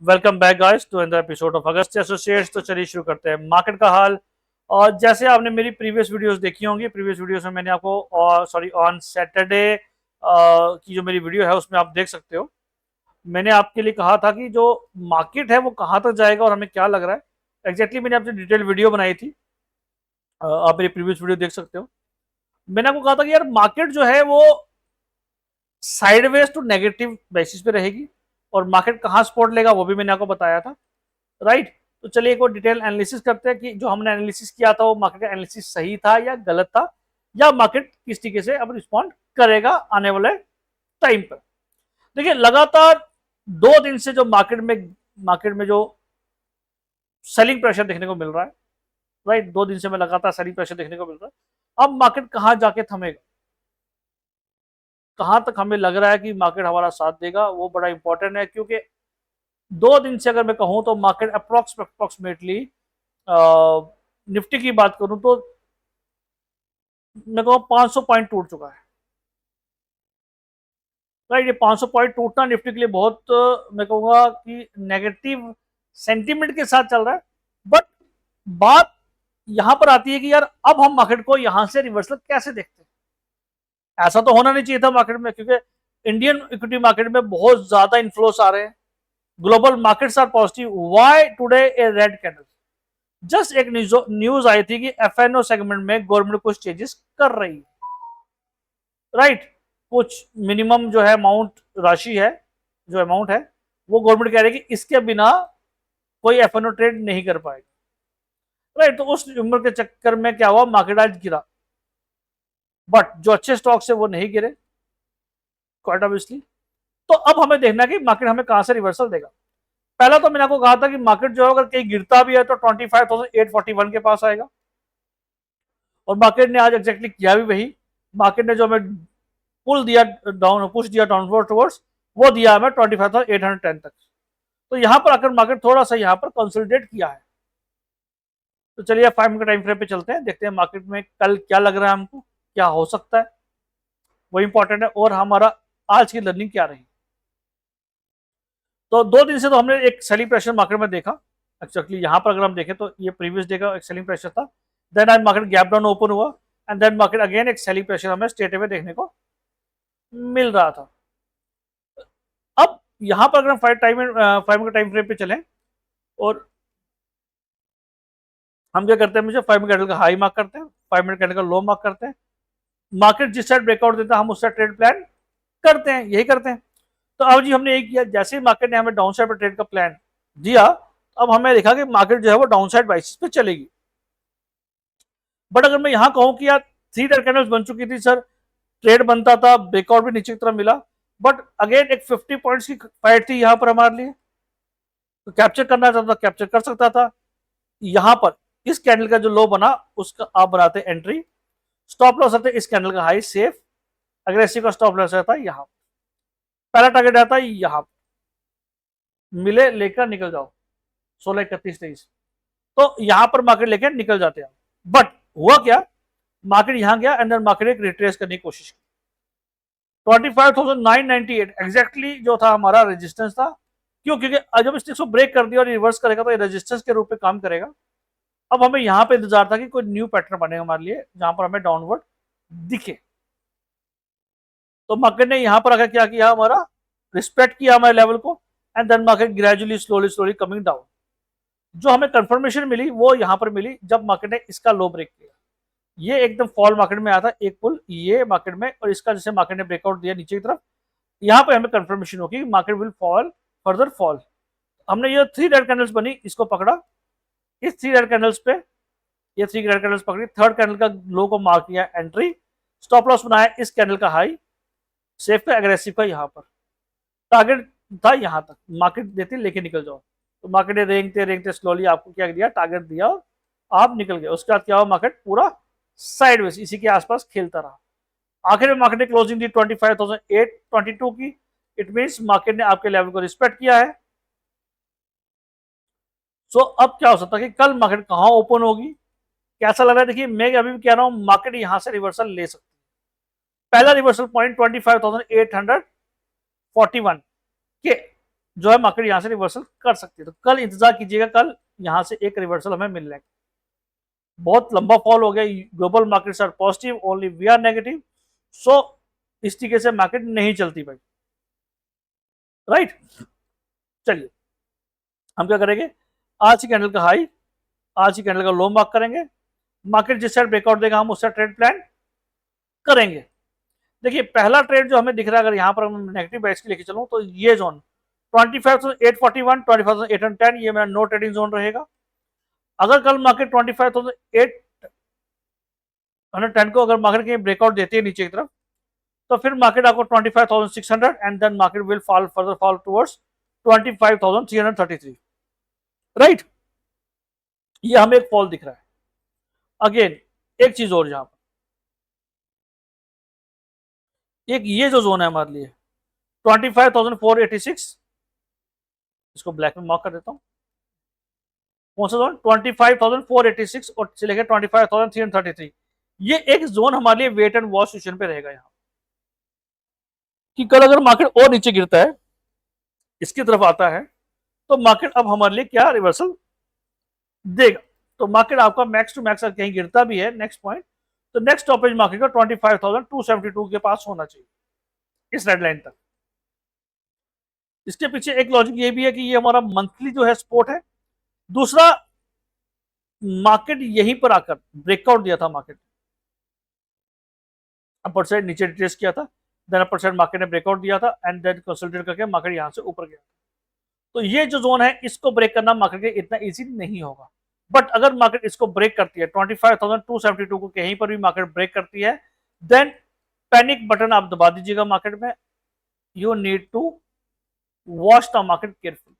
Welcome back guys to another episode of August Associates. तो चलिए शुरू करते हैं मार्केट का हाल। और जैसे आपने मेरी प्रीवियस वीडियोस देखी होंगी, प्रीवियस वीडियोस में मैंने आपको सॉरी ऑन सैटरडे की जो मेरी वीडियो है उसमें आप देख सकते हो। मैंने आपके लिए कहा था कि जो मार्केट है वो कहाँ तक जाएगा और हमें क्या लग रहा है। एग्जैक्टली मैंने आपसे डिटेल वीडियो बनाई थी। आप मेरी प्रीवियस वीडियो देख सकते हो। मैंने आपको कहा था कि यार मार्केट जो है वो साइडवेज टू नेगेटिव बेसिस पे रहेगी और मार्केट कहाँ सपोर्ट लेगा वो भी मैंने आपको बताया था। राइट। तो चलिए एक और डिटेल एनालिसिस करते हैं कि जो हमने एनालिसिस किया था वो मार्केट का एनालिसिस सही था या गलत था, या मार्केट किस तरीके से अब रिस्पॉन्ड करेगा आने वाले टाइम पर। देखिए लगातार 2 दिन से जो मार्केट में जो सेलिंग प्रेशर देखने को मिल रहा है। राइट, 2 दिन से मैं लगातार सेलिंग प्रेशर देखने को मिल रहा है। अब मार्केट कहां जाके थमेगा, कहां तक हमें लग रहा है कि मार्केट हमारा साथ देगा, वो बड़ा इंपॉर्टेंट है। क्योंकि 2 दिन से अगर मैं कहूं तो मार्केट अप्रोक्सीमेटली निफ्टी की बात करूं तो मैं कहूँ 500 पॉइंट टूट चुका है। राइट, ये 500 पॉइंट टूटना निफ्टी के लिए बहुत मैं कहूँगा कि नेगेटिव सेंटीमेंट के साथ चल रहा है। बट बात यहां पर आती है कि यार अब हम मार्केट को यहां से रिवर्सल कैसे देखते हैं। ऐसा तो होना नहीं चाहिए था मार्केट में, क्योंकि इंडियन इक्विटी मार्केट में बहुत ज्यादा इन्फ्लोस आ रहे हैं। Global markets are positive, why today a red candle. Just एक न्यूज आई थी कि एफएनओ सेगमेंट में गवर्नमेंट कुछ चेंजेस कर रही है। राइट, कुछ मिनिमम जो है अमाउंट राशि है, जो अमाउंट है वो गवर्नमेंट कह रही है कि इसके बिना कोई एफएनओ ट्रेड नहीं कर पाएगा। राइट, तो उस उम्र के चक्कर में क्या हुआ, मार्केट आज गिरा। बट जो अच्छे स्टॉक्स है वो नहीं गिरे, क्वाइट ऑब्वियसली। तो अब हमें देखना है कि मार्केट हमें कहां से रिवर्सल देगा। पहला तो मैंने आपको कहा था कि मार्केट जो है अगर कहीं गिरता भी है तो 25,841 के पास आएगा, और मार्केट ने आज एग्जैक्टली किया भी वही। मार्केट ने जो हमें पुल दिया डाउन, पुश दिया डाउनवर्ड टुवर्ड्स, वो दिया हमें 25,810 तक। तो यहां पर आकर मार्केट थोड़ा सा यहां पर कंसोलिडेट किया है। तो चलिए 5 मिनट टाइम फ्रेम पे चलते हैं, देखते हैं मार्केट में कल क्या लग रहा है, हमको क्या हो सकता है, वो इंपॉर्टेंट है। और हमारा आज की लर्निंग क्या रही। तो 2 दिन से तो हमने एक सेलिंग प्रेशर मार्केट में देखा। एक्चुअली यहाँ पर अगर हम देखें तो ये प्रीवियस डे का एक सेलिंग प्रेशर था। देन आज मार्केट गैप डाउन ओपन हुआ एंड देन मार्केट अगेन एक सेलिंग प्रेशर हमें स्ट्रेट अवे देखने को मिल रहा था। अब यहाँ पर अगर हम 5 मिनट टाइम फ्रेम पे चलें और हम क्या करते हैं, मुझे 5 मिनट कैंडल का हाई मार्क करते हैं, 5 मिनट कैंडल का लो मार्क करते हैं। मार्केट जिस साइड ब्रेकआउट देता है हम उस साइड ट्रेड प्लान करते हैं, यही करते हैं। तो अब जी हमने यही किया, जैसे ही मार्केट ने हमें डाउन साइड पर ट्रेड का प्लान दिया, अब हमें देखा कि मार्केट जो है वो डाउन साइड बाइसिस पे चलेगी। बट अगर मैं यहां कहूं कि यार 3 कैंडल्स बन चुकी थी सर, ट्रेड बनता था, ब्रेकआउट भी नीचे की तरफ मिला, बट अगेन एक 50 पॉइंट्स की फाइट थी यहां पर हमारे लिए। तो कैप्चर करना चाहता था, कैप्चर कर सकता था। यहां पर इस कैंडल का जो लो बना उसका आप बनाते एंट्री, स्टॉप लॉस रहता है इस कैंडल का हाई सेफ, अग्रेसिव का स्टॉप लॉस रहता है यहां। पहला टारगेट आता है यहां, मिले लेकर निकल जाओ 16, 31, 23। तो यहां पर मार्केट लेकर निकल जाते हैं। बट हुआ क्या, मार्केट यहां गया एंड देन मार्केट एक रिट्रेस करने की कोशिश की। 25,998 एग्जैक्टली जो था हमारा रेजिस्टेंस था। क्यों, क्योंकि जब इसने इसको ब्रेक कर दिया और रिवर्स करेगा तो ये रेजिस्टेंस के रूप में काम करेगा। अब हमें यहां पे इंतजार था कि कोई न्यू पैटर्न बनेगा हमारे लिए जहां पर हमें डाउनवर्ड दिखे। तो मार्केट ने यहां पर आकर क्या किया, हमारा रिस्पेक्ट किया हमारे लेवल को and then market gradually slowly slowly coming down. जो हमें कंफर्मेशन मिली वो यहां पर मिली जब मार्केट ने इसका लो ब्रेक किया। ये एकदम फॉल मार्केट में आया था, एक पुल ये मार्केट में, और इसका जैसे मार्केट ने ब्रेकआउट दिया नीचे की तरफ, यहां पर हमें कंफर्मेशन होगी market will fall, further fall. हमने ये 3 रेड कैंडल्स बनी, इसको पकड़ा, इस 3 रेड कैंडल्स पे ये 3 रेड कैंडल्स पकड़ी, थर्ड कैंडल का लो को मार्क किया एंट्री, स्टॉप लॉस बनाया इस कैंडल का हाई, सेफ का एग्रेसिव का यहां पर टारगेट था यहां तक, मार्केट देते लेके निकल जाओ। तो मार्केट ने रेंगते रेंगते स्लोली आपको क्या दिया, टारगेट दिया और आप निकल गए। उसके बाद क्या हुआ, मार्केट पूरा साइडवेज इसी के आसपास खेलता रहा। आखिर में मार्केट ने क्लोजिंग दी 25,822 की। इट मींस मार्केट ने आपके लेवल को रिस्पेक्ट किया है। सो अब क्या हो सकता है कि कल मार्केट कहां ओपन होगी, कैसा लग रहा है। देखिए मैं अभी भी कह रहा हूं मार्केट यहां से रिवर्सल ले सकती है। पहला रिवर्सल पॉइंट 25,841 के जो है मार्केट यहां से रिवर्सल कर सकती है। तो कल इंतजार कीजिएगा, कल यहां से एक रिवर्सल हमें मिल जाएगा। बहुत लंबा फॉल हो गया, global markets are positive, only we are negative. So इस तरीके से मार्केट नहीं चलती भाई, राइट। चलिए हम क्या करेंगे, आज की कैंडल का हाई, आज की कैंडल का लो मार्क करेंगे। मार्केट जिस साइड ब्रेकआउट देगा हम उससे ट्रेड प्लान करेंगे। देखिए पहला ट्रेड जो हमें दिख रहा है, अगर यहां पर हम नेगेटिव बैच की लेके चलूं तो ये जोन 25,841 25,810 ये मेरा नो ट्रेडिंग जोन रहेगा। अगर कल मार्केट 25,810 को अगर मार्केट के ब्रेकआउट देती है नीचे की तरफ, तो फिर मार्केट आपको 25,600 and then market will fall further fall towards 25,333, right. ये हमें एक फॉल दिख रहा है। अगेन एक चीज और, यहां पर एक ये जो जोन है हमारे लिए 25,486, इसको ब्लैक में मार्क कर देता हूं। कौन सा जोन, 25,486 और से लेकर 25,333, ये एक जोन हमारे लिए वेट एंड वॉच सिचुएशन पे रहेगा यहाँ, कि कल अगर मार्केट और नीचे गिरता है, इसकी तरफ आता है, तो मार्केट अब हमारे लिए क्या रिवर्सल देगा। तो मार्केट आपका मैक्स टू मैक्स कहीं गिरता भी है नेक्स्ट पॉइंट, तो नेक्स्ट स्टॉपेज मार्केट का 25,272 के पास होना चाहिए, इस रेड लाइन तक। इसके पीछे एक लॉजिक ये भी है कि ये हमारा मंथली जो है सपोर्ट है। दूसरा, मार्केट यहीं पर आकर ब्रेकआउट दिया था, मार्केट अपर साइड नीचे रिट्रेस किया था, देन अपर साइड मार्केट ने ब्रेकआउट दिया था एंड देन कंसोलिडेट करके मार्केट यहां से ऊपर गया। तो ये जो जोन है इसको ब्रेक करना मार्केट के इतना इजी नहीं होगा। बट अगर मार्केट इसको ब्रेक करती है 25,272 को कहीं पर भी मार्केट ब्रेक करती है, देन पैनिक बटन आप दबा दीजिएगा मार्केट में। You need to watch the market careful,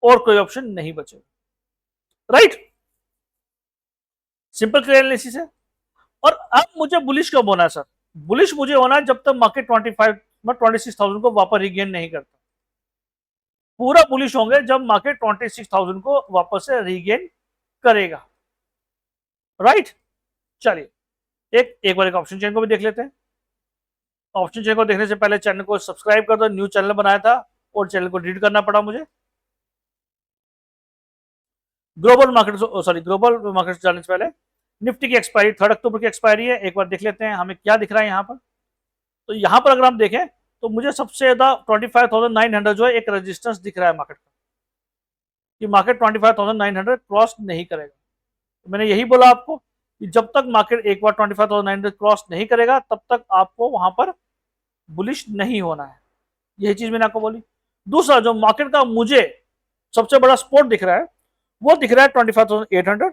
और कोई ऑप्शन नहीं बचेगा, राइट। सिंपल क्लियर एनालिसिस है। और अब मुझे बुलिश कब होना है सर, बुलिश मुझे होना है जब तक मार्केट 26,000 को वापस रिगेन नहीं करता। पूरा बुलिश होंगे जब मार्केट 26,000 को वापस से रिगेन करेगा, राइट। चलिए एक बार एक ऑप्शन चेन को भी देख लेते हैं। ऑप्शन चेन को देखने से पहले चैनल को सब्सक्राइब कर दो, न्यू चैनल बनाया था और चैनल को डिलीट करना पड़ा मुझे। ग्लोबल मार्केट जाने से पहले निफ्टी की एक्सपायरी 3 अक्टूबर की एक्सपायरी है, एक बार देख लेते हैं हमें क्या दिख रहा है यहाँ पर। तो यहाँ पर अगर हम देखें तो मुझे सबसे ज्यादा 25,900 जो है एक रेजिस्टेंस दिख रहा है मार्केट का, कि मार्केट 25,900 क्रॉस नहीं करेगा। तो मैंने यही बोला आपको कि जब तक मार्केट एक बार 25,900 क्रॉस नहीं करेगा तब तक आपको वहां पर बुलिश नहीं होना है, यही चीज मैंने आपको बोली। दूसरा, जो मार्केट का मुझे सबसे बड़ा सपोर्ट दिख रहा है वो दिख रहा है 25,800,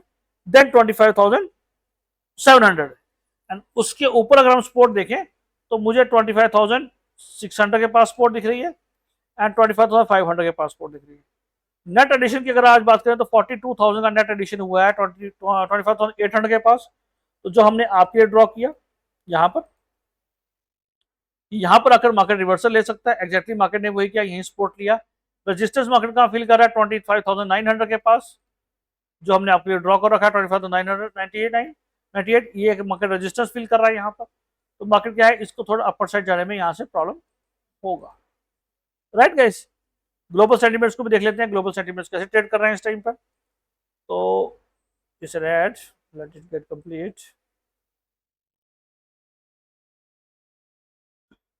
देन 25,700 एंड उसके ऊपर अगर हम सपोर्ट देखें तो मुझे 25,600 के पास सपोर्ट दिख रही है एंड 25,500 के पास सपोर्ट दिख रही है। नेट एडिशन की अगर आज बात करें तो 42,000 का नेट एडिशन हुआ है 25,800 के पास। तो जो हमने आपके ड्रॉ किया यहाँ पर, यहां पर आकर मार्केट रिवर्सल ले सकता है, एग्जैक्टली मार्केट ने वही किया, यही सपोर्ट लिया। रजिस्टेंस मार्केट का फील कर रहा है 25,900 के पास, जो हमने आपके लिए ड्रॉ कर रखा है 25,998, ये मार्केट रेजिस्टेंस फील कर रहा है यहाँ पर। तो मार्केट क्या है, इसको थोड़ा अपर साइड जाने में यहाँ से प्रॉब्लम होगा, राइट गाइस। ग्लोबल सेंटीमेंट्स को भी देख लेते हैं, ग्लोबल सेंटीमेंट्स कैसे ट्रेड कर रहे हैं इस टाइम पर। तो इस red let it get complete,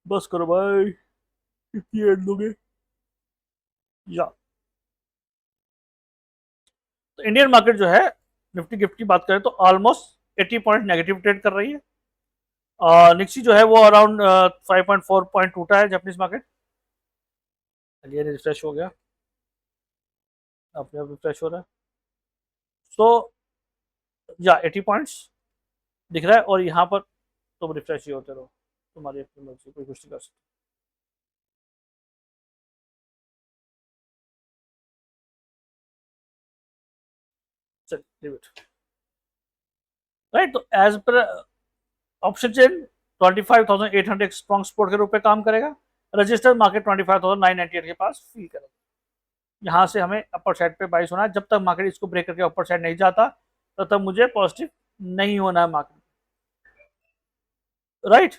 बस करो भाई, कितनी एड दोगे या। तो इंडियन मार्केट जो है निफ्टी गिफ्ट की बात करें तो ऑलमोस्ट 80 पॉइंट नेगेटिव ट्रेड कर रही है। निक्सी जो है वो अराउंड 5.4 पॉइंट टूटा है जापानीज मार्केट। अगेन रिफ्रेश हो गया, अपने आप रिफ्रेश हो रहा है। सो या 80 पॉइंट्स दिख रहा है और यहाँ पर तुम रिफ्रेश ही होते रहो, तुम्हारी अपनी मर्जी, कोई कुछ नहीं कर सकता। चलिए राइट। तो as per option chain 25,800 strong support के रूप में काम करेगा, रजिस्टर मार्केट 25,998 के पास फील करेगा। यहाँ से हमें अपर साइड पे बाइस होना है, जब तक मार्केट इसको ब्रेक करके अपर साइड नहीं जाता तब तक मुझे पॉजिटिव नहीं होना है मार्केट, राइट।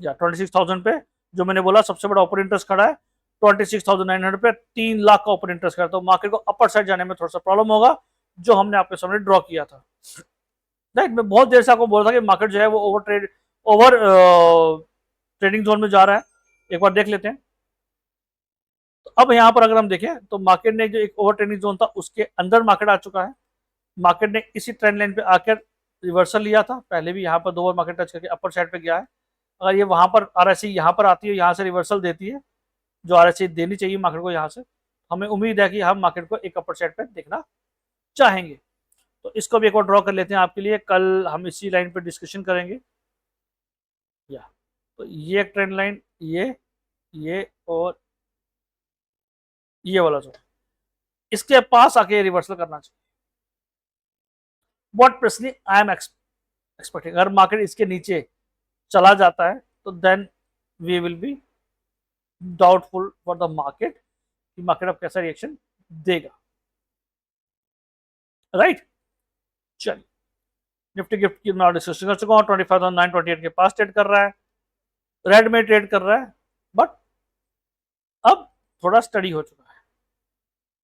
या 26,000 पे जो मैंने बोला सबसे बड़ा ओपन इंटरेस्ट खड़ा है, 26,900 पे 3 लाख का ओपन इंटरेस्ट खड़ा, तो मार्केट को अपर साइड जाने में थोड़ा सा प्रॉब्लम होगा, जो हमने आपके सामने ड्रॉ किया था। राइट, मैं बहुत देर से आपको बोल रहा था कि मार्केट जो है वो ओवर ट्रेडिंग जोन में जा रहा है, एक बार देख लेते हैं। तो अब यहाँ पर अगर हम देखें तो मार्केट ने जो एक ओवर ट्रेडिंग जोन था उसके अंदर मार्केट आ चुका है। मार्केट ने इसी ट्रेंड लाइन पे आकर रिवर्सल लिया था, पहले भी यहाँ पर 2 बार मार्केट टच करके अपर साइड पे गया है। अगर ये वहां पर आरएसआई यहाँ पर आती है, यहाँ से रिवर्सल देती है, जो आरएसआई देनी चाहिए मार्केट को, यहाँ से हमें उम्मीद है कि हम मार्केट को एक अपर साइड पे देखना चाहेंगे। तो इसको भी एक बार ड्रॉ कर लेते हैं आपके लिए, कल हम इसी लाइन पे डिस्कशन करेंगे। या तो ये एक ट्रेंड लाइन, ये और ये वाला जो इसके पास आके रिवर्सल करना चाहिए। What personally I am expecting, अगर मार्केट इसके नीचे चला जाता है तो then we will be doubtful for the market कि मार्केट अब कैसा रिएक्शन देगा। राइट, चलिए निफ्टी गिफ्ट की मैं डिस्कशन कर चुका हूँ, 25,928 के पास ट्रेड कर रहा है, रेड में ट्रेड कर रहा है, बट अब थोड़ा स्टडी हो चुका है,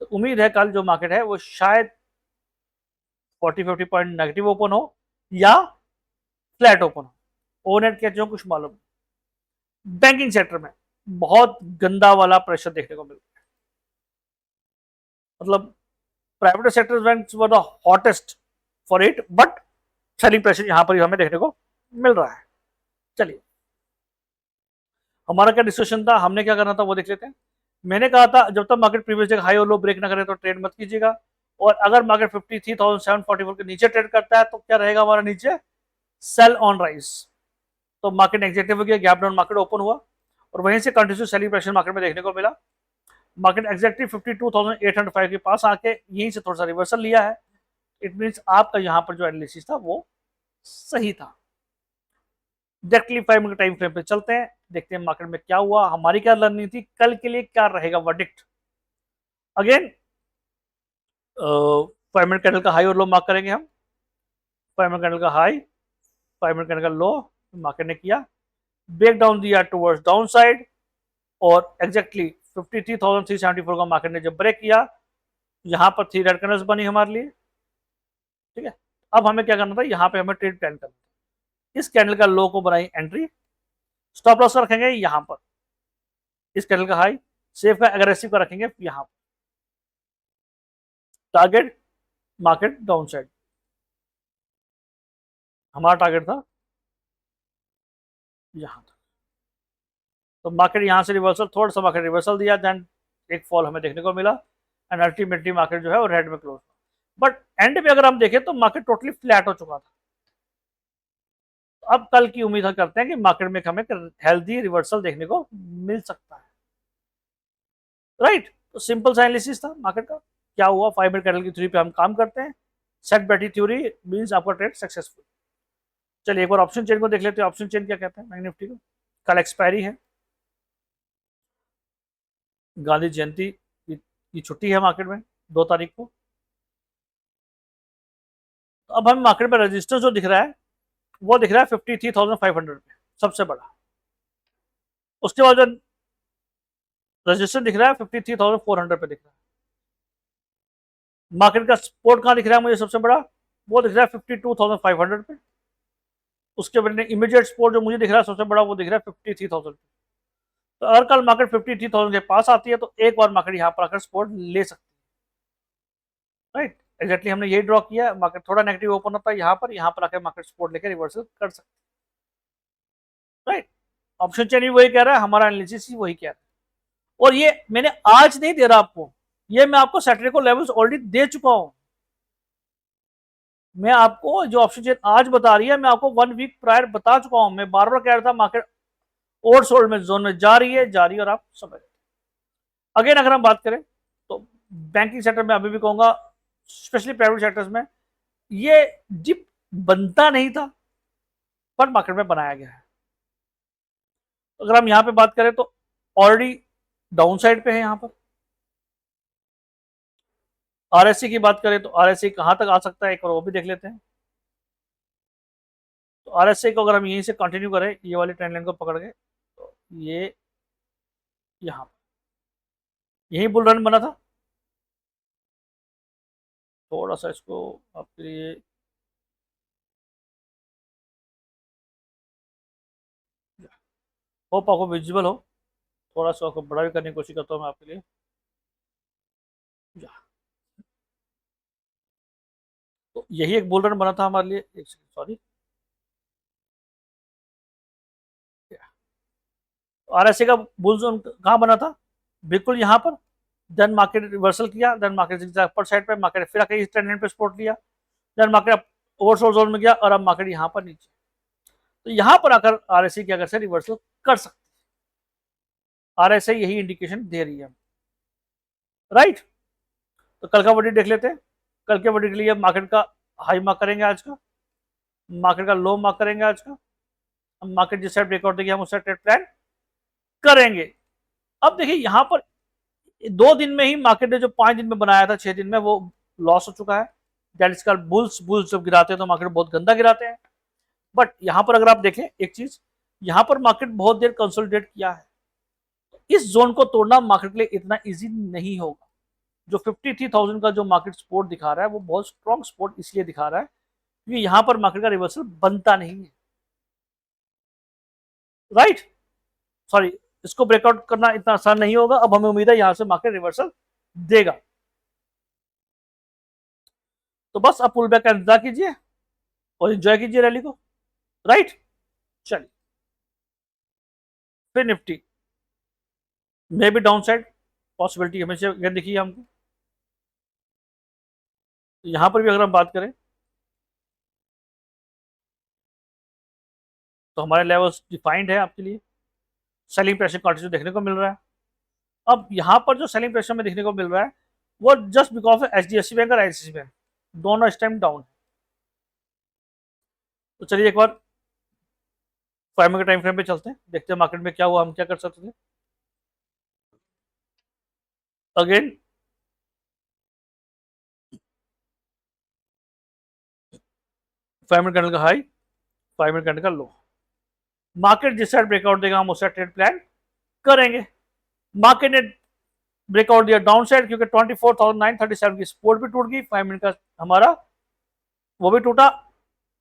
तो उम्मीद है कल जो मार्केट है वो शायद 40-50 पॉइंट नेगेटिव ओपन हो या फ्लैट ओपन हो, ओवरनेट क्या जो कुछ मालूम। बैंकिंग सेक्टर में बहुत गंदा वाला प्रेशर देखने को मिल रहा है, मतलब private sector banks were the hottest for it, but selling pressure यहां पर हमें देखने को मिल रहा है। चलिए हमारा क्या डिस्कशन था, हमने क्या करना था वो देख लेते हैं। मैंने कहा था जब तक मार्केट प्रीवियस डे हाई और लो ब्रेक ना करे तो ट्रेड मत कीजिएगा, और अगर मार्केट 53,744 के नीचे ट्रेड करता है तो क्या रहेगा हमारा नीचे, सेल ऑन राइज। तो मार्केट एग्जैक्टिव हो गया, गैप डाउन मार्केट ओपन हुआ और वहीं से कंटिन्यू सेलिंग प्रेशर मार्केट में देखने को मिला। मार्केट एग्जैक्टली 52,805 के पास आके यहीं से थोड़ा सा रिवर्सल लिया है। इट मींस आपका यहाँ पर जो एनालिसिस था वो सही था। डायरेक्टली 5 मिनट टाइम फ्रेम पे चलते हैं, देखते हैं मार्केट में क्या हुआ, हमारी क्या लर्निंग थी, कल के लिए क्या रहेगा वर्डिक्ट। अगेन 5 मिनट कैंडल का हाई और लो मार्क करेंगे हम। 5 मिनट कैंडल का हाई, 5 मिनट कैंडल का लो मार्केट ने किया, ब्रेक डाउन दिया टुवर्ड्स डाउन साइड, और एग्जैक्टली 53,374 का मार्केट ने जब ब्रेक किया, यहाँ पर 3 रेड कैंडल्स बनी हमारे लिए। ठीक है, अब हमें क्या करना था, यहाँ पे हमें ट्रेड प्लान करना था। इस कैंडल का लो को बनाई एंट्री, स्टॉप लॉस रखेंगे यहाँ पर, इस कैंडल का हाई, सेफ का एग्रेसिव का रखेंगे यहाँ पर, टारगेट मार्केट डाउन साइड, हमारा टारगेट था यहाँ तक। तो मार्केट यहाँ से रिवर्सल, थोड़ा सा मार्केट रिवर्सल दिया, देन एक फॉल हमें देखने को मिला, एंड अल्टीमेटली मार्केट जो है वो रेड में क्लोज। बट एंड में अगर हम देखें तो मार्केट टोटली फ्लैट हो चुका था। अब कल की उम्मीद हम करते हैं कि मार्केट में हमें हेल्दी रिवर्सल देखने को मिल सकता है। राइट, तो सिंपल सा एनालिसिस था मार्केट का, क्या हुआ 5 मिनट कैंडल की थ्योरी पे हम काम करते हैं, सेट बैठी थ्योरी मींस आपका ट्रेड सक्सेसफुल। चलिए एक बार ऑप्शन चेन को देख लेते हैं, ऑप्शन चेन क्या कहते हैं बैंक निफ्टी को। कल एक्सपायरी है, गांधी जयंती की छुट्टी है मार्केट में 2 तारीख को। तो अब हमें मार्केट में रजिस्टेंस जो दिख रहा है वो दिख रहा है 53,500 पे सबसे बड़ा, उसके बाद जो रजिस्टेंस दिख रहा है 53,400 पे दिख रहा है। मार्केट का सपोर्ट कहाँ दिख रहा है मुझे सबसे बड़ा, वो दिख रहा है 52,500 पे। उसके बाद इमीडिएट सपोर्ट जो मुझे दिख रहा है सबसे बड़ा वो दिख रहा है 53,000 पे। तो अगर कल मार्केट 53,000 के पास आती है तो एक बार मार्केट यहाँ पर आकर सपोर्ट ले सकती है। राइट, एग्जैक्टली हमने यही ड्रॉ किया, मार्केट थोड़ा नेगेटिव ओपन होता है यहाँ पर आकर मार्केट सपोर्ट लेकर रिवर्सल कर सकते हैं। राइट, ऑप्शन चेन भी वही कह रहा है, हमारा एनालिसिस ही वही कह रहा है, और ये मैंने आज नहीं दे रहा आपको, ये मैं आपको सैटरडे को लेवल्स ऑलरेडी दे चुका हूं। मैं आपको जो ऑप्शन चेन आज बता रही है मैं आपको 1 वीक प्रायर बता चुका हूं। मैं बार बार कह रहा था मार्केट ओवरसोल्ड में जोन में जा रही है, और आप समझ। अगेन अगर हम बात करें तो बैंकिंग सेक्टर में अभी भी कहूंगा, स्पेशली प्राइवेट सेक्टर्स में ये डिप बनता नहीं था पर मार्केट में बनाया गया है। अगर हम यहां पे बात करें तो ऑलरेडी डाउन साइड पे है, यहां पर आरएससी की बात करें तो आरएससी कहां तक आ सकता है एक बार वो भी देख लेते हैं। तो आरएसआई को अगर हम यहीं से कंटिन्यू करें ये वाली ट्रेंड लाइन को पकड़ के, तो ये यहाँ यही बुल रन बना था। थोड़ा सा इसको आपके लिए होप आपको विजिबल हो, थोड़ा सा आपको बड़ा भी करने की कोशिश करता हूँ मैं आपके लिए। तो यही एक बुल रन बना था हमारे लिए, एक सेकंड सॉरी। आरएसए का बुल जोन कहाँ बना था, बिल्कुल यहाँ पर। देन मार्केट रिवर्सल किया, देन मार्केट अपर साइड पे, मार्केट फिर आके इस ट्रेंड लाइन पे सपोर्ट लिया, देन मार्केट ओवरसोल्ड जोन में गया और अब मार्केट यहाँ पर नीचे। तो यहाँ पर आकर आरएसए क्या कर सकते रिवर्सल कर सकते, आरएसए यही इंडिकेशन दे रही है, राइट। तो कल का वडी देख लेते हैं। कल के वडी के लिए मार्केट का हाई मार्क करेंगे आज का, मार्केट का लो मार्क करेंगे आज का। मार्केट जिस साइड ब्रेकआउट देगी हम उस साइड ट्रेड प्लान करेंगे। अब देखिए यहाँ पर 2 दिन में ही मार्केट ने जो 5 दिन में बनाया था 6 दिन में वो लॉस हो चुका है। That is called bulls. Bulls जब गिराते हैं तो मार्केट बहुत गंदा गिराते हैं। बट यहाँ पर अगर आप देखें एक चीज, यहाँ पर मार्केट बहुत देर कंसोलिडेट किया है, इस जोन को तोड़ना मार्केट के लिए इतना इजी नहीं होगा। जो 53,000 का जो मार्केट सपोर्ट दिखा रहा है वो बहुत स्ट्रॉन्ग सपोर्ट इसलिए दिखा रहा है क्योंकि यहाँ पर मार्केट का रिवर्सल बनता नहीं है, राइट। सॉरी, इसको ब्रेकआउट करना इतना आसान नहीं होगा। अब हमें उम्मीद है यहां से मार्केट रिवर्सल देगा। तो बस आप पुल बैक का इंतजार कीजिए और एंजॉय कीजिए रैली को, राइट। चलिए, फिर निफ्टी में भी डाउन साइड पॉसिबिलिटी हमेशा दिखी है हमको। तो यहां पर भी अगर हम बात करें तो हमारे लेवल्स डिफाइंड है आपके लिए। सेलिंग प्रेशर कंटिन्यू देखने को मिल रहा है। अब यहाँ पर जो सेलिंग प्रेशर में देखने को मिल रहा है वो just because of HDFC bank और आईसीआईसी बैंक दोनों इस टाइम डाउन है। तो चलिए एक बार 5 मिनट टाइम फ्रेम पे चलते हैं, देखते हैं मार्केट में क्या हुआ, हम क्या कर सकते थे। अगेन 5 मिनट कैंडल का हाई, 5 मिनट कैंडल का लो। मार्केट जिस साइड ब्रेकआउट देगा हम उस साइड ट्रेड प्लान करेंगे। मार्केट ने ब्रेकआउट दिया डाउन साइड क्योंकि 24,937 की सपोर्ट भी टूट गई, 5 मिनट का हमारा वो भी टूटा,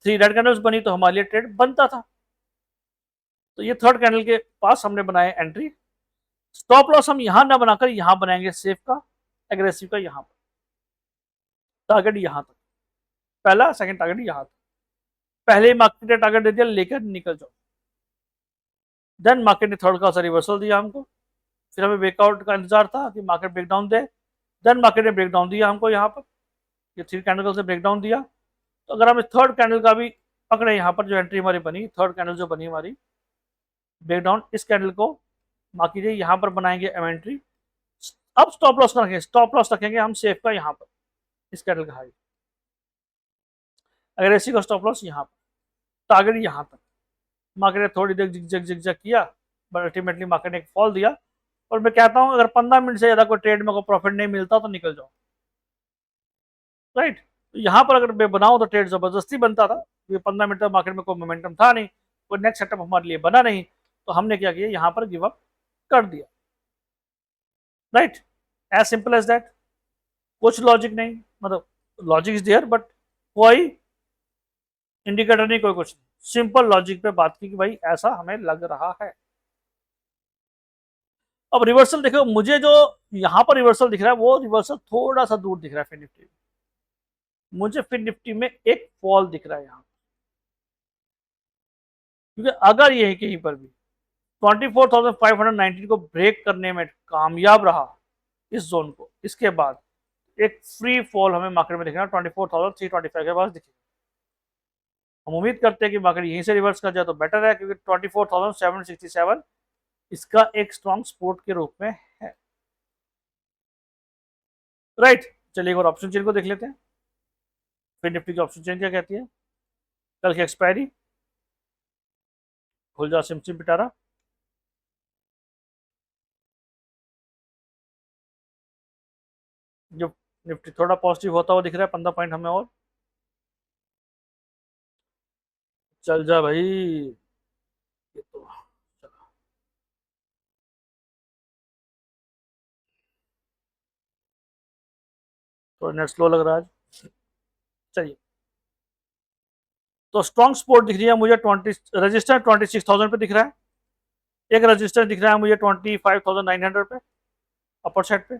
3 रेड कैंडल्स बनी तो हमारे लिए ट्रेड बनता था। तो ये थर्ड कैंडल के पास हमने बनाया एंट्री। स्टॉप लॉस हम यहां ना बनाकर यहां बनाएंगे सेफ का, एग्रेसिव का यहां पर, टारगेट यहां तक, पहला सेकंड टारगेट यहां तक। पहले ही मार्केट ने टारगेट दे दिया, लेकर निकल जाओ। देन मार्केट ने थर्ड का रिवर्सल दिया हमको, फिर हमें ब्रेकआउट का इंतजार था कि मार्केट ब्रेकडाउन दे। देन मार्केट ने ब्रेकडाउन दिया हमको यहाँ पर, ये 3 कैंडल से ब्रेकडाउन दिया। तो अगर हम इस थर्ड कैंडल का भी पकड़े, यहाँ पर जो एंट्री हमारी बनी, थर्ड कैंडल जो बनी हमारी ब्रेकडाउन, इस कैंडल को मार्क कीजिए, यहाँ पर बनाएंगे एंट्री। अब स्टॉप लॉस रखेंगे, स्टॉप लॉस रखेंगे हम सेफ का यहाँ पर, इस कैंडल का हाई, अगर ऐसी का स्टॉप लॉस यहाँ पर, टारगेट यहाँ तक। मार्केट ने थोड़ी देर जिग किया बट अल्टीमेटली मार्केट ने एक फॉल दिया। और मैं कहता हूं अगर 15 मिनट से ज्यादा कोई ट्रेड में कोई प्रॉफिट नहीं मिलता तो निकल जाओ, राइट। तो यहाँ पर अगर मैं बनाऊं तो ट्रेड जबरदस्ती बनता था, ये 15 मिनट तक मार्केट में कोई मोमेंटम था नहीं, कोई नेक्स्ट सेटअप हमारे लिए बना नहीं, तो हमने क्या किया, यहाँ पर गिव अप कर दिया, right. As simple as that. कुछ लॉजिक नहीं, मतलब लॉजिक इज देयर बट कोई इंडिकेटर नहीं, कोई कुछ नहीं, सिंपल लॉजिक पे बात की कि भाई ऐसा हमें लग रहा है। अब रिवर्सल देखो, मुझे जो यहां पर रिवर्सल दिख रहा है वो रिवर्सल थोड़ा सा दूर दिख रहा है फिर निफ्टी में। मुझे फिर निफ्टी में एक फॉल दिख रहा है यहां, क्योंकि अगर ये कहीं पर भी 24,519 को ब्रेक करने में कामयाब रहा इस जोन को, इसके बाद एक फ्री फॉल हमें मार्केट में दिख रहा है 24,325 के पास दिखेगा। हम उम्मीद करते हैं कि मार्केट यहीं से रिवर्स कर जाए तो बेटर है, क्योंकि 24,767 इसका एक स्ट्रॉन्ग सपोर्ट के रूप में है, राइट। चलिए एक और ऑप्शन चेन को देख लेते हैं, फिर निफ्टी की ऑप्शन चेन क्या कहती है। कल की एक्सपायरी, खुल जा सिम सिम पिटारा। जो निफ्टी थोड़ा पॉजिटिव होता हुआ दिख रहा है 15 पॉइंट हमें और, चल जा भाई, ये तो नेट स्लो लग रहा है आज। चलिए, तो स्ट्रॉन्ग सपोर्ट दिख रही है मुझे 20, रजिस्टर 26,000 पे दिख रहा है। एक रजिस्टर दिख रहा है मुझे 25,900 पे अपर साइड पे।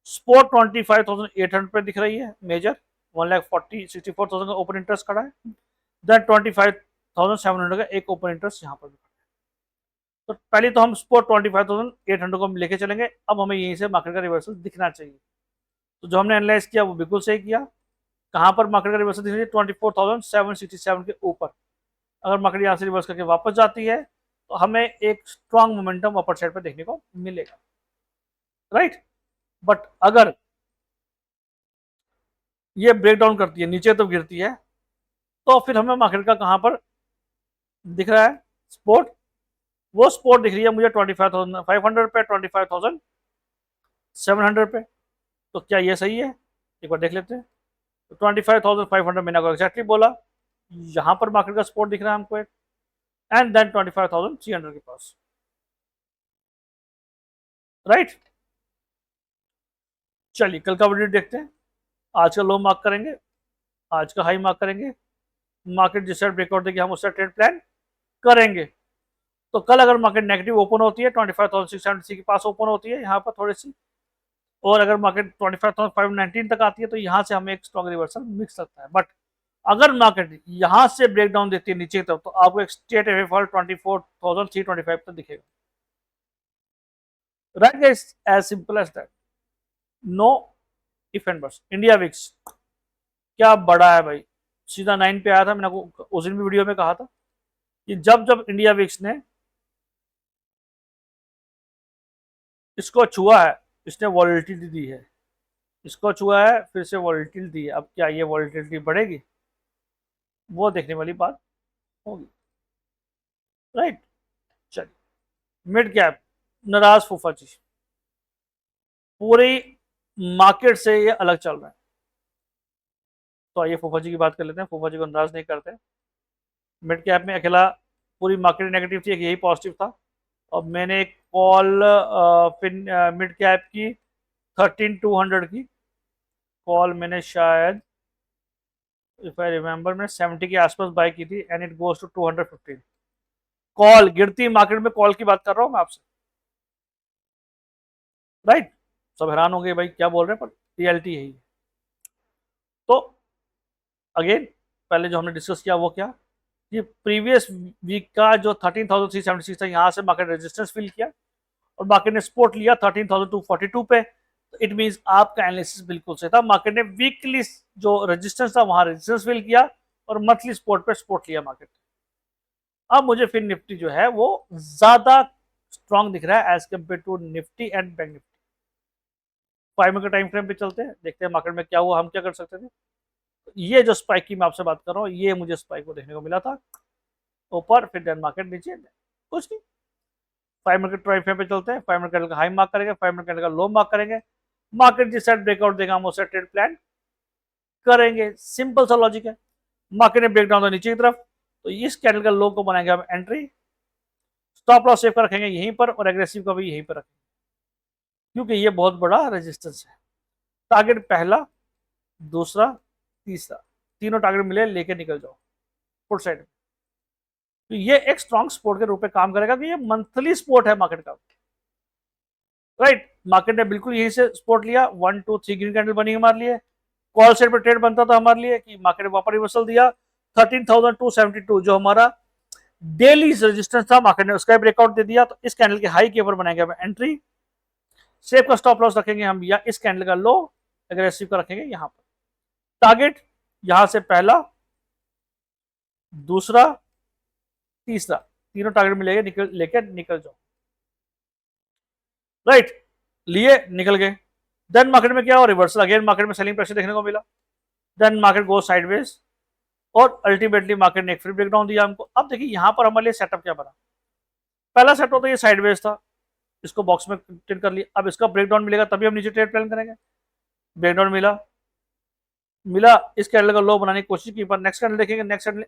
स्पोर्ट 25,800 पे दिख रही है मेजर, 1,64,000 का ओपन इंटरेस्ट खड़ा है। देन 25,700 का एक ओपन इंटरेस्ट यहाँ पर। तो पहले तो हम स्पोर्ट 25,800 को हम लेके चलेंगे। अब हमें यहीं से मार्केट का रिवर्सल दिखना चाहिए। तो जो हमने एनालाइज किया वो बिल्कुल सही किया। कहाँ पर मार्केट का रिवर्सल दिखना चाहिए? 24,767 के ऊपर। अगर मार्केट यहाँ से रिवर्स करके वापस जाती है तो हमें एक स्ट्रॉन्ग मोमेंटम अपर साइड पर देखने को मिलेगा, राइट। बट अगर ये ब्रेक डाउन करती है, नीचे तो गिरती है, तो फिर हमें मार्केट का कहां पर दिख रहा है सपोर्ट? वो सपोर्ट दिख रही है मुझे 25,500 पे, 25,700 पे। तो क्या ये सही है? एक बार देख लेते हैं। तो 25,500 मैंने आपको एक्जैक्टली बोला, यहां पर मार्केट का सपोर्ट दिख रहा है हमको एक, एंड देन 25,300 के पास, राइट। चलिए कल का वीडियो देखते हैं। आज का लो मार्क करेंगे, आज का हाई मार्क करेंगे। मार्केट जिस साइड ब्रेकआउट देगी हम उस साइड ट्रेड प्लान करेंगे। तो कल अगर मार्केट नेगेटिव ओपन होती है 25,670 के पास ओपन होती है यहाँ पर थोड़ी सी, और अगर मार्केट 25,519 तक आती है तो यहाँ से हमें एक स्ट्रॉन्ग रिवर्सल मिल सकता है। बट अगर मार्केट यहाँ से ब्रेक डाउन देती है नीचे की तरफ तो आपको एक स्ट्रेट अवे फॉल 24,325 तक दिखेगा, right guys, as simple as that. No if and buts. India VIX क्या बड़ा है भाई, सीधा 9 पे आया था। मैंने आपको उस दिन भी वीडियो में कहा था कि जब जब इंडिया विक्स ने इसको छुआ है, इसने वॉलिटिलिटी दी है, इसको छुआ है फिर से वॉलिटिलिटी दी है। अब क्या ये वॉलिटिलिटी बढ़ेगी? वो देखने वाली बात होगी, राइट। चलिए, मिड कैप नाराज फूफा जी, पूरी मार्केट से ये अलग चल रहा है। तो आइए फूफा जी की बात कर लेते हैं, फूफा जी को नाराज नहीं करते। मिड कैप में अकेला पूरी मार्केट नेगेटिव थी, एक यही पॉजिटिव था। और मैंने एक कॉल मिड कैप की 13,200 की कॉल मैंने शायद, इफ आई रिमेंबर, मैंने 70 के आसपास बाय की थी, and it goes to 215। Call गिरती मार्केट में कॉल की बात कर रहा हूं मैं आपसे, राइट। सब हैरान हो गए भाई क्या बोल रहे हैं, पर रियलिटी यही है। तो अगेन पहले जो हमने डिस्कस किया वो क्या, ये प्रीवियस वीक का जो 13,376 था, यहाँ से मार्केट रेजिस्टेंस फील किया और मार्केट ने सपोर्ट लिया 13,242 पे। तो इट मींस आपका एनालिसिस बिल्कुल सही था। मार्केट ने वीकली जो रेजिस्टेंस था वहां रेजिस्टेंस फील किया और मंथली सपोर्ट पे सपोर्ट लिया मार्केट। अब मुझे फिर निफ्टी जो है वो ज्यादा स्ट्रॉन्ग दिख रहा है as compare to Nifty and bank Nifty. 5 minute के टाइम फ्रेम पे चलते हैं, देखते हैं मार्केट में क्या हुआ, हम क्या कर सकते थे। ये जो स्पाइक की मैं आपसे बात कर रहा हूँ, ये मुझे स्पाइक को देखने को मिला था ऊपर, फिर देन मार्केट नीचे, कुछ नहीं। 5 मिनट के टाइम फ्रेम पे चलते हैं। 5 मिनट कैंडल का हाई मार्क करेंगे, 5 मिनट कैंडल का लो मार्क करेंगे। मार्केट जिस साइड ब्रेकआउट देगा हम उस साइड ट्रेड प्लान करेंगे। सिंपल सा लॉजिक है। मार्केट ने ब्रेकडाउन था नीचे की तरफ, तो इस कैंडल का लो को बनाएंगे हम एंट्री, स्टॉप लॉस सेव कर रखेंगे यहीं पर और एग्रेसिव का भी यहीं पर रखेंगे, क्योंकि ये बहुत बड़ा रेजिस्टेंस है। टारगेट पहला, दूसरा, तीसरा, तीनों टारगेट मिले, लेके निकल जाओ फुट साइड में। तो ये एक स्ट्रॉन्ग सपोर्ट के रूप में काम करेगा कि ये मंथली सपोर्ट है मार्केट का, राइट। मार्केट ने बिल्कुल यहीं से सपोर्ट लिया, 1 2 3 ग्रीन कैंडल बनी हमारे लिए। कॉल साइड पर ट्रेड बनता था हमारे लिए कि मार्केट ने वापस रिवर्सल दिया 13,272 जो हमारा डेली रेजिस्टेंस था, मार्केट ने उसका ब्रेकआउट दे दिया। तो इस कैंडल के हाई के ऊपर बनाएंगे हम एंट्री, सेफ का स्टॉप लॉस रखेंगे हम, या इस कैंडल का लो एग्रेसिव का रखेंगे यहां पर। टारगेट यहां से पहला, दूसरा, तीसरा, तीनों टारगेट मिलेगा, निकल लेकर निकल जाओ, राइट। लिए निकल गए। देन मार्केट में क्या हो, रिवर्सल अगेन मार्केट में सेलिंग प्रेशर देखने को मिला। देन मार्केट गो साइडवेज और अल्टीमेटली मार्केट ने एक फिर ब्रेकडाउन दिया हमको। अब देखिए यहां पर हमारे लिए सेटअप क्या बना। पहला सेटअप तो ये साइडवेज था, इसको बॉक्स में ट्रेड कर लिया। अब इसका ब्रेकडाउन मिलेगा तभी हम नीचे ट्रेड प्लान करेंगे। ब्रेकडाउन मिला, मिला, इस कैंडल का लो बनाने की कोशिश की, पर नेक्स्ट कैंडल देखेंगे, नेक्स्ट कैंडल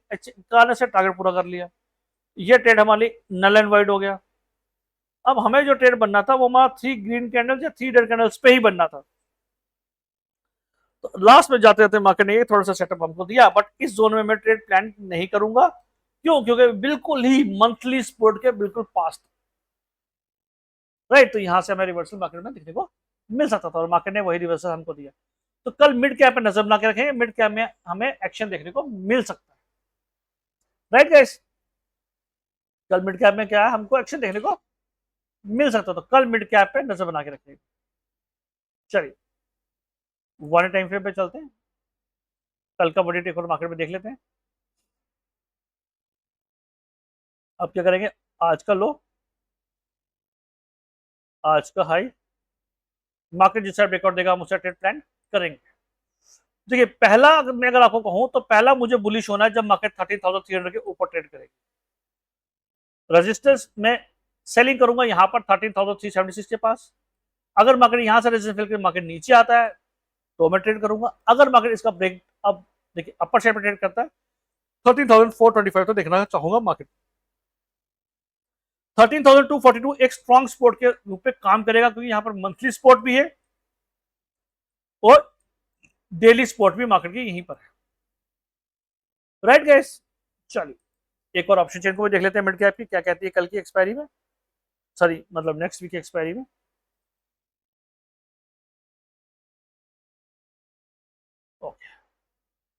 करने से टारगेट पूरा कर लिया, ये ट्रेड हमारी नल एंड वाइड हो गया। अब हमें जो ट्रेड बनना था वो हमारा 3 ग्रीन कैंडल्स या 3 रेड कैंडल्स पे ही बनना था। तो लास्ट में जाते जाते मार्केट ने थोड़ा सा सेटअप हमको दिया, बट इस जोन में मैं ट्रेड प्लान नहीं करूंगा। क्यों? क्योंकि बिल्कुल ही मंथली सपोर्ट के बिल्कुल पास, राइट। तो यहां से हमें रिवर्सल मार्केट में देखने को मिल सकता था और मार्केट ने वही रिवर्सल हमको दिया। तो कल मिड कैप पे नजर बना के रखेंगे, मिड कैप में हमें एक्शन देखने को मिल सकता है, राइट गाइस। कल मिड कैप में क्या है, हमको एक्शन देखने को मिल सकता है, तो कल मिड कैप पे नजर बना के रखेंगे। चलिए वन टाइम फ्रेम पे चलते हैं, कल का बॉडी टेक मार्केट में देख लेते हैं। अब क्या करेंगे, आज का लो, आज का हाई, मार्केट जिस ब्रेकआउट देगा हम उससे ट्रेड प्लान करेंगे। देखिए पहला अगर मैं अगर आपको कहूं तो पहला मुझे बुलिश होना है जब मार्केट 13,300 के ऊपर ट्रेड करेगी। रेजिस्टेंस में सेलिंग करूंगा यहां पर 13,376 के पास। अगर मार्केट यहां से रेजिस्टेंस फिल मार्केट नीचे आता है तो मैं ट्रेड करूंगा। अगर मार्केट इसका ब्रेक अब देखिए अपर साइड पे ट्रेड करता है 13,425 तो देखना चाहूंगा मार्केट। 13,242 एक स्ट्रॉन्ग सपोर्ट के रूप में काम करेगा, क्योंकि यहां पर मंथली सपोर्ट भी है और डेली सपोर्ट भी मार्केट की यहीं पर है, राइट गाइस। चलिए एक और ऑप्शन चेन को भी देख लेते हैं, मिड कैप की क्या कहती है कल की एक्सपायरी में, सॉरी मतलब नेक्स्ट वीक की एक्सपायरी में। ओके,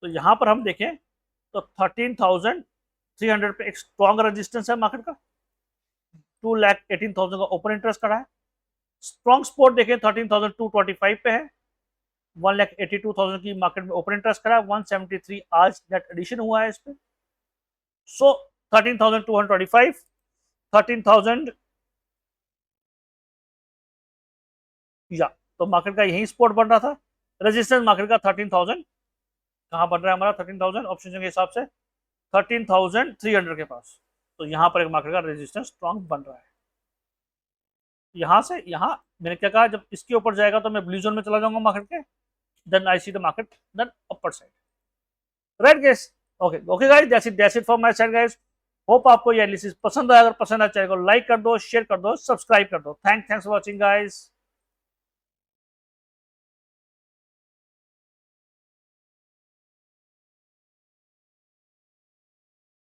तो यहां पर हम देखें तो 13,300 पे एक स्ट्रॉन्ग रेजिस्टेंस है मार्केट का, 2,18,000 का ओपन इंटरेस्ट खड़ा है। स्ट्रॉन्ग सपोर्ट देखें 13,225 पे है, 1,82,000 की मार्केट में ओपन इंटरेस्ट खड़ा है, 173 आज नेट एडिशन हुआ है इस पे। सो 13,225, 13,000 या तो मार्केट का यही सपोर्ट बन रहा था। रेजिस्टेंस मार्केट का 13,000 कहां बन रहा है हमारा, 13,000 ऑप्शन के हिसाब से 13,300 के पास। तो यहां पर एक मार्केट का रेजिस्टेंस स्ट्रॉन्ग बन रहा है। यहां से यहां मैंने क्या कहा, जब इसके ऊपर जाएगा तो मैं ब्लू जोन में चला जाऊंगा मार्केट के, then I see the market then upper side, right guys. Okay okay guys, that's it for my side guys. Hope आपको ये एनालिसिस पसंद आया, अगर पसंद आया चैनल को लाइक कर दो, शेयर कर दो, सब्सक्राइब कर दो। Thanks for watching guys.